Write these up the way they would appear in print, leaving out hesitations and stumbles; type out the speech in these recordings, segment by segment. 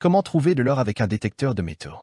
Comment trouver de l'or avec un détecteur de métaux?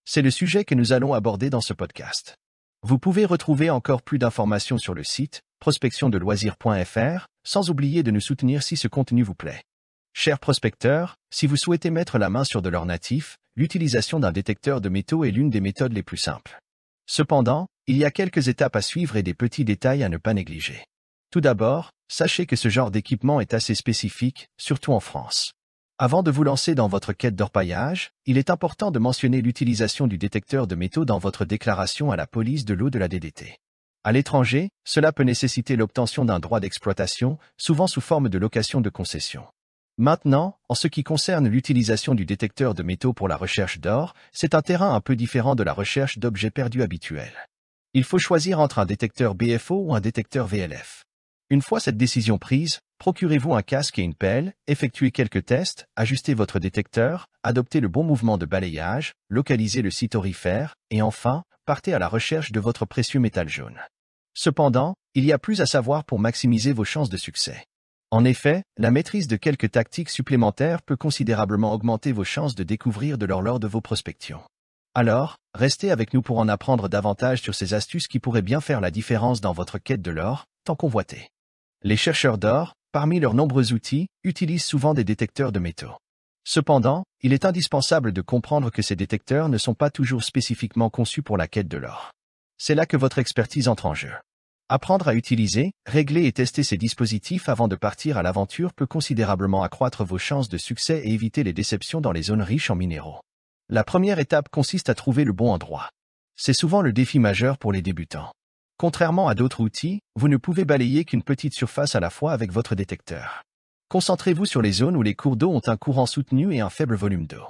C'est le sujet que nous allons aborder dans ce podcast. Vous pouvez retrouver encore plus d'informations sur le site prospectiondeloisirs.fr, sans oublier de nous soutenir si ce contenu vous plaît. Chers prospecteurs, si vous souhaitez mettre la main sur de l'or natif, l'utilisation d'un détecteur de métaux est l'une des méthodes les plus simples. Cependant, il y a quelques étapes à suivre et des petits détails à ne pas négliger. Tout d'abord, sachez que ce genre d'équipement est assez spécifique, surtout en France. Avant de vous lancer dans votre quête d'orpaillage, il est important de mentionner l'utilisation du détecteur de métaux dans votre déclaration à la police de l'eau de la DDT. À l'étranger, cela peut nécessiter l'obtention d'un droit d'exploitation, souvent sous forme de location de concession. Maintenant, en ce qui concerne l'utilisation du détecteur de métaux pour la recherche d'or, c'est un terrain un peu différent de la recherche d'objets perdus habituels. Il faut choisir entre un détecteur BFO ou un détecteur VLF. Une fois cette décision prise, procurez-vous un casque et une pelle, effectuez quelques tests, ajustez votre détecteur, adoptez le bon mouvement de balayage, localisez le site aurifère, et enfin, partez à la recherche de votre précieux métal jaune. Cependant, il y a plus à savoir pour maximiser vos chances de succès. En effet, la maîtrise de quelques tactiques supplémentaires peut considérablement augmenter vos chances de découvrir de l'or lors de vos prospections. Alors, restez avec nous pour en apprendre davantage sur ces astuces qui pourraient bien faire la différence dans votre quête de l'or, tant convoité. Les chercheurs d'or, parmi leurs nombreux outils, utilisent souvent des détecteurs de métaux. Cependant, il est indispensable de comprendre que ces détecteurs ne sont pas toujours spécifiquement conçus pour la quête de l'or. C'est là que votre expertise entre en jeu. Apprendre à utiliser, régler et tester ces dispositifs avant de partir à l'aventure peut considérablement accroître vos chances de succès et éviter les déceptions dans les zones riches en minéraux. La première étape consiste à trouver le bon endroit. C'est souvent le défi majeur pour les débutants. Contrairement à d'autres outils, vous ne pouvez balayer qu'une petite surface à la fois avec votre détecteur. Concentrez-vous sur les zones où les cours d'eau ont un courant soutenu et un faible volume d'eau.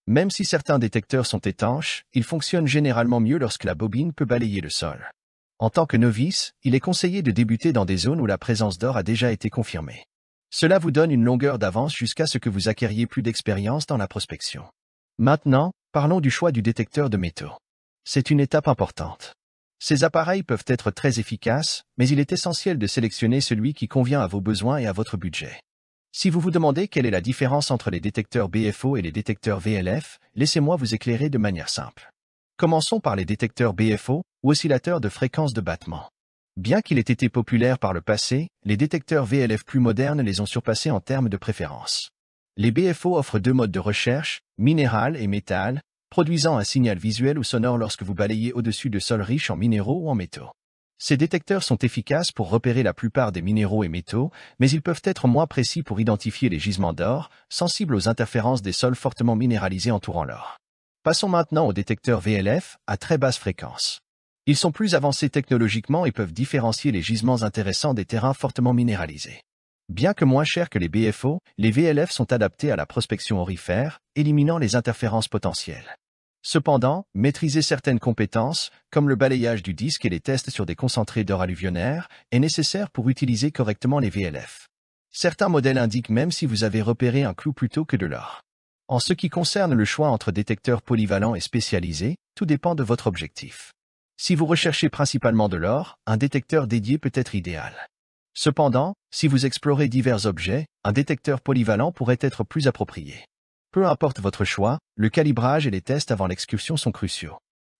Même si certains détecteurs sont étanches, ils fonctionnent généralement mieux lorsque la bobine peut balayer le sol. En tant que novice, il est conseillé de débuter dans des zones où la présence d'or a déjà été confirmée. Cela vous donne une longueur d'avance jusqu'à ce que vous acquériez plus d'expérience dans la prospection. Maintenant, parlons du choix du détecteur de métaux. C'est une étape importante. Ces appareils peuvent être très efficaces, mais il est essentiel de sélectionner celui qui convient à vos besoins et à votre budget. Si vous vous demandez quelle est la différence entre les détecteurs BFO et les détecteurs VLF, laissez-moi vous éclairer de manière simple. Commençons par les détecteurs BFO, ou oscillateurs de fréquence de battement. Bien qu'il ait été populaire par le passé, les détecteurs VLF plus modernes les ont surpassés en termes de préférence. Les BFO offrent deux modes de recherche, minéral et métal, produisant un signal visuel ou sonore lorsque vous balayez au-dessus de sols riches en minéraux ou en métaux. Ces détecteurs sont efficaces pour repérer la plupart des minéraux et métaux, mais ils peuvent être moins précis pour identifier les gisements d'or, sensibles aux interférences des sols fortement minéralisés entourant l'or. Passons maintenant aux détecteurs VLF, à très basse fréquence. Ils sont plus avancés technologiquement et peuvent différencier les gisements intéressants des terrains fortement minéralisés. Bien que moins chers que les BFO, les VLF sont adaptés à la prospection aurifère, éliminant les interférences potentielles. Cependant, maîtriser certaines compétences, comme le balayage du disque et les tests sur des concentrés d'or alluvionnaire, est nécessaire pour utiliser correctement les VLF. Certains modèles indiquent même si vous avez repéré un clou plutôt que de l'or. En ce qui concerne le choix entre détecteurs polyvalents et spécialisés, tout dépend de votre objectif. Si vous recherchez principalement de l'or, un détecteur dédié peut être idéal. Cependant, si vous explorez divers objets, un détecteur polyvalent pourrait être plus approprié. Peu importe votre choix, le calibrage et les tests avant l'excursion sont cruciaux.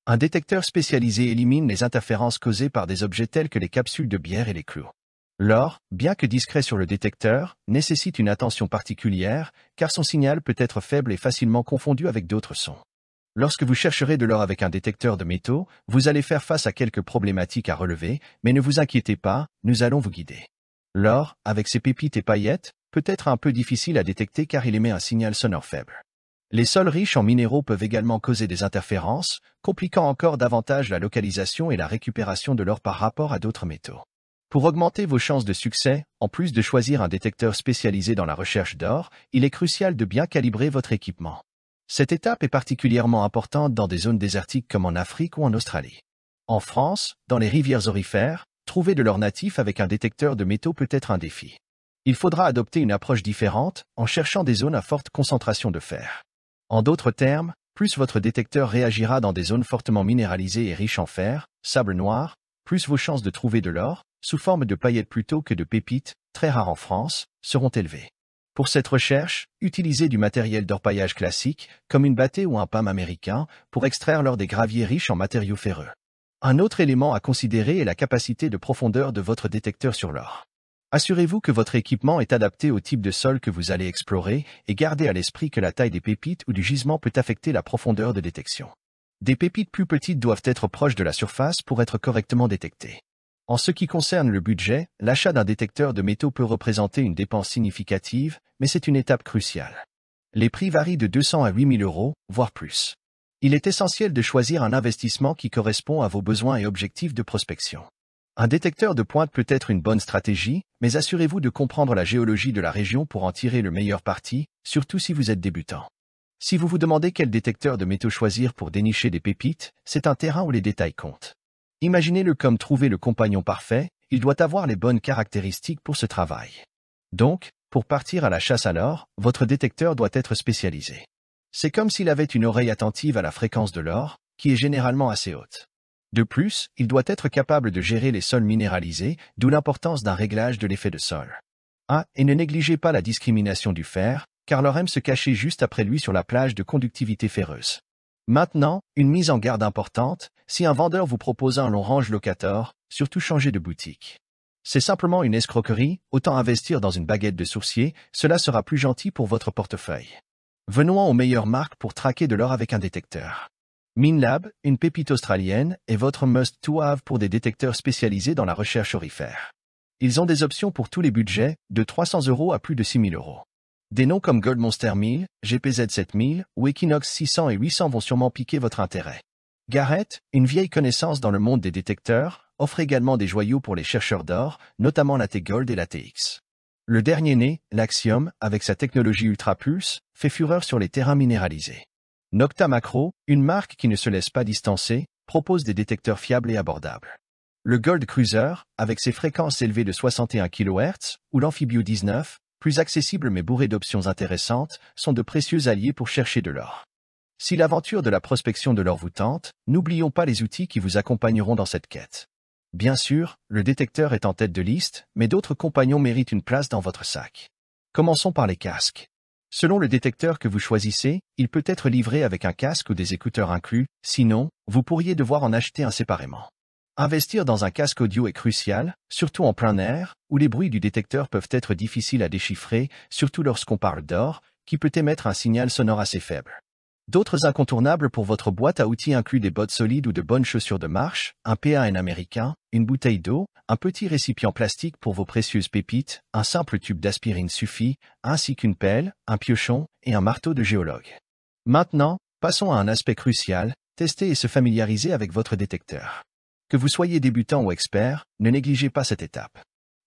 Un détecteur spécialisé élimine les interférences causées par des objets tels que les capsules de bière et les clous. L'or, bien que discret sur le détecteur, nécessite une attention particulière, car son signal peut être faible et facilement confondu avec d'autres sons. Lorsque vous chercherez de l'or avec un détecteur de métaux, vous allez faire face à quelques problématiques à relever, mais ne vous inquiétez pas, nous allons vous guider. L'or, avec ses pépites et paillettes, peut être un peu difficile à détecter car il émet un signal sonore faible. Les sols riches en minéraux peuvent également causer des interférences, compliquant encore davantage la localisation et la récupération de l'or par rapport à d'autres métaux. Pour augmenter vos chances de succès, en plus de choisir un détecteur spécialisé dans la recherche d'or, il est crucial de bien calibrer votre équipement. Cette étape est particulièrement importante dans des zones désertiques comme en Afrique ou en Australie. En France, dans les rivières aurifères, trouver de l'or natif avec un détecteur de métaux peut être un défi. Il faudra adopter une approche différente, en cherchant des zones à forte concentration de fer. En d'autres termes, plus votre détecteur réagira dans des zones fortement minéralisées et riches en fer, sable noir, plus vos chances de trouver de l'or, sous forme de paillettes plutôt que de pépites, très rares en France, seront élevées. Pour cette recherche, utilisez du matériel d'orpaillage classique, comme une battée ou un PAM américain, pour extraire l'or des graviers riches en matériaux ferreux. Un autre élément à considérer est la capacité de profondeur de votre détecteur sur l'or. Assurez-vous que votre équipement est adapté au type de sol que vous allez explorer et gardez à l'esprit que la taille des pépites ou du gisement peut affecter la profondeur de détection. Des pépites plus petites doivent être proches de la surface pour être correctement détectées. En ce qui concerne le budget, l'achat d'un détecteur de métaux peut représenter une dépense significative, mais c'est une étape cruciale. Les prix varient de 200 à 8 000 euros, voire plus. Il est essentiel de choisir un investissement qui correspond à vos besoins et objectifs de prospection. Un détecteur de pointe peut être une bonne stratégie, mais assurez-vous de comprendre la géologie de la région pour en tirer le meilleur parti, surtout si vous êtes débutant. Si vous vous demandez quel détecteur de métaux choisir pour dénicher des pépites, c'est un terrain où les détails comptent. Imaginez-le comme trouver le compagnon parfait, il doit avoir les bonnes caractéristiques pour ce travail. Donc, pour partir à la chasse à l'or, votre détecteur doit être spécialisé. C'est comme s'il avait une oreille attentive à la fréquence de l'or, qui est généralement assez haute. De plus, il doit être capable de gérer les sols minéralisés, d'où l'importance d'un réglage de l'effet de sol. Et ne négligez pas la discrimination du fer, car l'or aime se cacher juste après lui sur la plage de conductivité ferreuse. Maintenant, une mise en garde importante, si un vendeur vous propose un long range locator, surtout changez de boutique. C'est simplement une escroquerie, autant investir dans une baguette de sourcier, cela sera plus gentil pour votre portefeuille. Venons aux meilleures marques pour traquer de l'or avec un détecteur. Minelab, une pépite australienne, est votre must-to-have pour des détecteurs spécialisés dans la recherche aurifère. Ils ont des options pour tous les budgets, de 300 € à plus de 6 000 €. Des noms comme Gold Monster 1000, GPZ 7000 ou Equinox 600 et 800 vont sûrement piquer votre intérêt. Garrett, une vieille connaissance dans le monde des détecteurs, offre également des joyaux pour les chercheurs d'or, notamment la T-Gold et la TX. Le dernier né, l'Axiom, avec sa technologie Ultra Pulse, fait fureur sur les terrains minéralisés. Nocta Macro, une marque qui ne se laisse pas distancer, propose des détecteurs fiables et abordables. Le Gold Cruiser, avec ses fréquences élevées de 61 kHz, ou l'Amphibio 19, plus accessibles mais bourrés d'options intéressantes, sont de précieux alliés pour chercher de l'or. Si l'aventure de la prospection de l'or vous tente, n'oublions pas les outils qui vous accompagneront dans cette quête. Bien sûr, le détecteur est en tête de liste, mais d'autres compagnons méritent une place dans votre sac. Commençons par les casques. Selon le détecteur que vous choisissez, il peut être livré avec un casque ou des écouteurs inclus, sinon, vous pourriez devoir en acheter un séparément. Investir dans un casque audio est crucial, surtout en plein air, où les bruits du détecteur peuvent être difficiles à déchiffrer, surtout lorsqu'on parle d'or, qui peut émettre un signal sonore assez faible. D'autres incontournables pour votre boîte à outils incluent des bottes solides ou de bonnes chaussures de marche, un PAN américain, une bouteille d'eau, un petit récipient plastique pour vos précieuses pépites, un simple tube d'aspirine suffit, ainsi qu'une pelle, un piochon et un marteau de géologue. Maintenant, passons à un aspect crucial, tester et se familiariser avec votre détecteur. Que vous soyez débutant ou expert, ne négligez pas cette étape.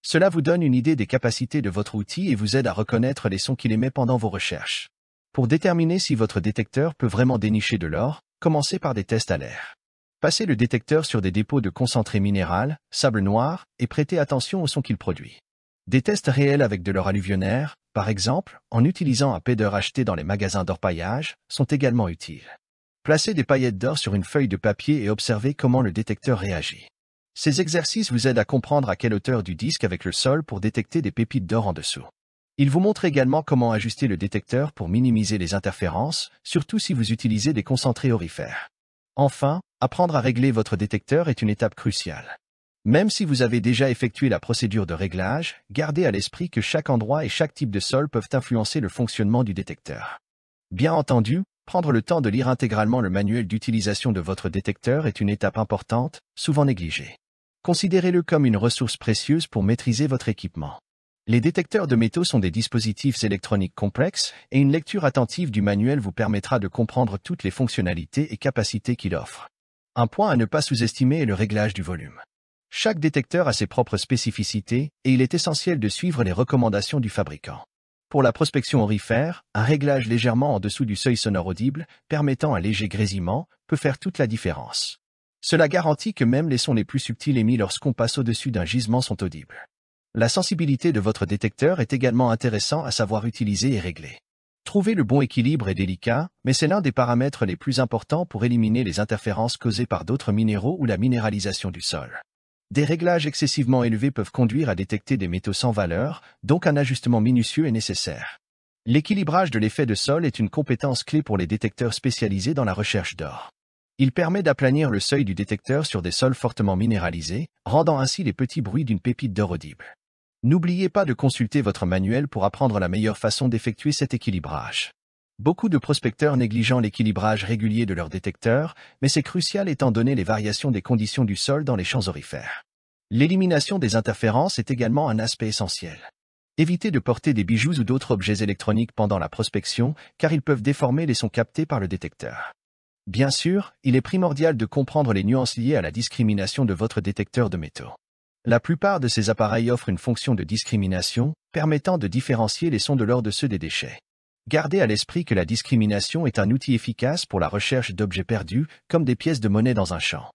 Cela vous donne une idée des capacités de votre outil et vous aide à reconnaître les sons qu'il émet pendant vos recherches. Pour déterminer si votre détecteur peut vraiment dénicher de l'or, commencez par des tests à l'air. Passez le détecteur sur des dépôts de concentré minéral, sable noir, et prêtez attention au son qu'il produit. Des tests réels avec de l'or alluvionnaire, par exemple, en utilisant un pédeur acheté dans les magasins d'orpaillage, sont également utiles. Placez des paillettes d'or sur une feuille de papier et observez comment le détecteur réagit. Ces exercices vous aident à comprendre à quelle hauteur du disque avec le sol pour détecter des pépites d'or en dessous. Ils vous montrent également comment ajuster le détecteur pour minimiser les interférences, surtout si vous utilisez des concentrés aurifères. Enfin, apprendre à régler votre détecteur est une étape cruciale. Même si vous avez déjà effectué la procédure de réglage, gardez à l'esprit que chaque endroit et chaque type de sol peuvent influencer le fonctionnement du détecteur. Bien entendu, prendre le temps de lire intégralement le manuel d'utilisation de votre détecteur est une étape importante, souvent négligée. Considérez-le comme une ressource précieuse pour maîtriser votre équipement. Les détecteurs de métaux sont des dispositifs électroniques complexes et une lecture attentive du manuel vous permettra de comprendre toutes les fonctionnalités et capacités qu'il offre. Un point à ne pas sous-estimer est le réglage du volume. Chaque détecteur a ses propres spécificités et il est essentiel de suivre les recommandations du fabricant. Pour la prospection aurifère, un réglage légèrement en dessous du seuil sonore audible, permettant un léger grésillement, peut faire toute la différence. Cela garantit que même les sons les plus subtils émis lorsqu'on passe au-dessus d'un gisement sont audibles. La sensibilité de votre détecteur est également intéressant à savoir utiliser et régler. Trouver le bon équilibre est délicat, mais c'est l'un des paramètres les plus importants pour éliminer les interférences causées par d'autres minéraux ou la minéralisation du sol. Des réglages excessivement élevés peuvent conduire à détecter des métaux sans valeur, donc un ajustement minutieux est nécessaire. L'équilibrage de l'effet de sol est une compétence clé pour les détecteurs spécialisés dans la recherche d'or. Il permet d'aplanir le seuil du détecteur sur des sols fortement minéralisés, rendant ainsi les petits bruits d'une pépite d'or audibles. N'oubliez pas de consulter votre manuel pour apprendre la meilleure façon d'effectuer cet équilibrage. Beaucoup de prospecteurs négligeant l'équilibrage régulier de leurs détecteurs, mais c'est crucial étant donné les variations des conditions du sol dans les champs aurifères. L'élimination des interférences est également un aspect essentiel. Évitez de porter des bijoux ou d'autres objets électroniques pendant la prospection, car ils peuvent déformer les sons captés par le détecteur. Bien sûr, il est primordial de comprendre les nuances liées à la discrimination de votre détecteur de métaux. La plupart de ces appareils offrent une fonction de discrimination, permettant de différencier les sons de l'or de ceux des déchets. Gardez à l'esprit que la discrimination est un outil efficace pour la recherche d'objets perdus, comme des pièces de monnaie dans un champ.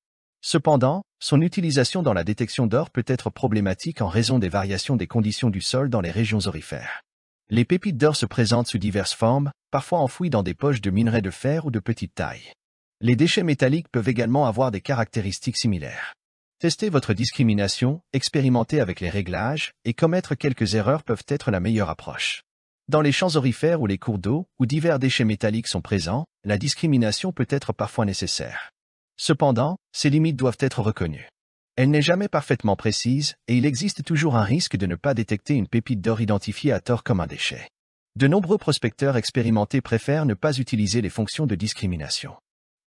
Cependant, son utilisation dans la détection d'or peut être problématique en raison des variations des conditions du sol dans les régions aurifères. Les pépites d'or se présentent sous diverses formes, parfois enfouies dans des poches de minerais de fer ou de petite taille. Les déchets métalliques peuvent également avoir des caractéristiques similaires. Tester votre discrimination, expérimenter avec les réglages, et commettre quelques erreurs peuvent être la meilleure approche. Dans les champs aurifères ou les cours d'eau, où divers déchets métalliques sont présents, la discrimination peut être parfois nécessaire. Cependant, ces limites doivent être reconnues. Elle n'est jamais parfaitement précise, et il existe toujours un risque de ne pas détecter une pépite d'or identifiée à tort comme un déchet. De nombreux prospecteurs expérimentés préfèrent ne pas utiliser les fonctions de discrimination.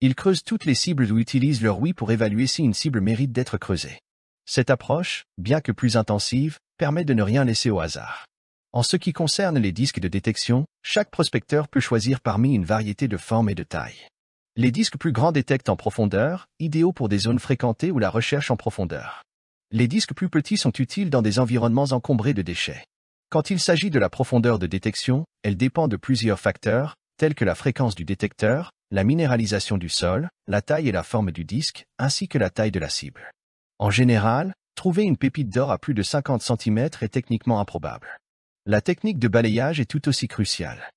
Ils creusent toutes les cibles ou utilisent leur ouïe pour évaluer si une cible mérite d'être creusée. Cette approche, bien que plus intensive, permet de ne rien laisser au hasard. En ce qui concerne les disques de détection, chaque prospecteur peut choisir parmi une variété de formes et de tailles. Les disques plus grands détectent en profondeur, idéaux pour des zones fréquentées ou la recherche en profondeur. Les disques plus petits sont utiles dans des environnements encombrés de déchets. Quand il s'agit de la profondeur de détection, elle dépend de plusieurs facteurs, tels que la fréquence du détecteur, la minéralisation du sol, la taille et la forme du disque, ainsi que la taille de la cible. En général, trouver une pépite d'or à plus de 50 cm est techniquement improbable. La technique de balayage est tout aussi cruciale.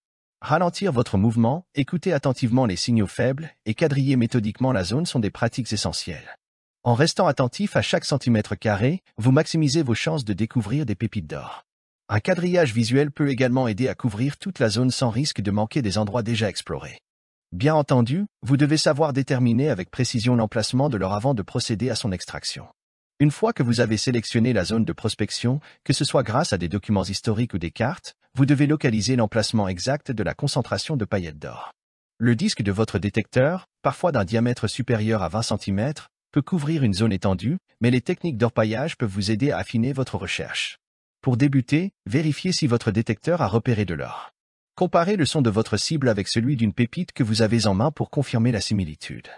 Ralentir votre mouvement, écouter attentivement les signaux faibles et quadriller méthodiquement la zone sont des pratiques essentielles. En restant attentif à chaque centimètre carré, vous maximisez vos chances de découvrir des pépites d'or. Un quadrillage visuel peut également aider à couvrir toute la zone sans risque de manquer des endroits déjà explorés. Bien entendu, vous devez savoir déterminer avec précision l'emplacement de l'or avant de procéder à son extraction. Une fois que vous avez sélectionné la zone de prospection, que ce soit grâce à des documents historiques ou des cartes, vous devez localiser l'emplacement exact de la concentration de paillettes d'or. Le disque de votre détecteur, parfois d'un diamètre supérieur à 20 cm, peut couvrir une zone étendue, mais les techniques d'orpaillage peuvent vous aider à affiner votre recherche. Pour débuter, vérifiez si votre détecteur a repéré de l'or. Comparez le son de votre cible avec celui d'une pépite que vous avez en main pour confirmer la similitude.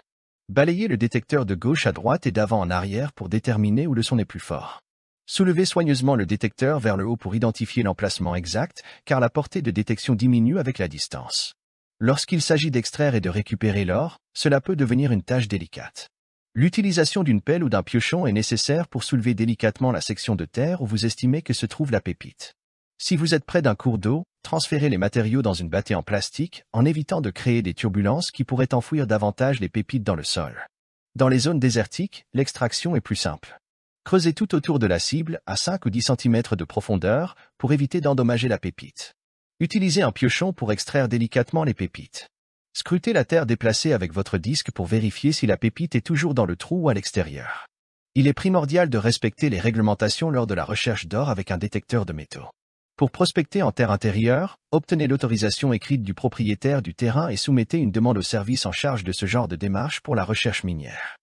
Balayez le détecteur de gauche à droite et d'avant en arrière pour déterminer où le son est plus fort. Soulevez soigneusement le détecteur vers le haut pour identifier l'emplacement exact, car la portée de détection diminue avec la distance. Lorsqu'il s'agit d'extraire et de récupérer l'or, cela peut devenir une tâche délicate. L'utilisation d'une pelle ou d'un piochon est nécessaire pour soulever délicatement la section de terre où vous estimez que se trouve la pépite. Si vous êtes près d'un cours d'eau, transférez les matériaux dans une bâtée en plastique, en évitant de créer des turbulences qui pourraient enfouir davantage les pépites dans le sol. Dans les zones désertiques, l'extraction est plus simple. Creusez tout autour de la cible, à 5 ou 10 cm de profondeur, pour éviter d'endommager la pépite. Utilisez un piochon pour extraire délicatement les pépites. Scrutez la terre déplacée avec votre disque pour vérifier si la pépite est toujours dans le trou ou à l'extérieur. Il est primordial de respecter les réglementations lors de la recherche d'or avec un détecteur de métaux. Pour prospecter en terre intérieure, obtenez l'autorisation écrite du propriétaire du terrain et soumettez une demande au service en charge de ce genre de démarche pour la recherche minière.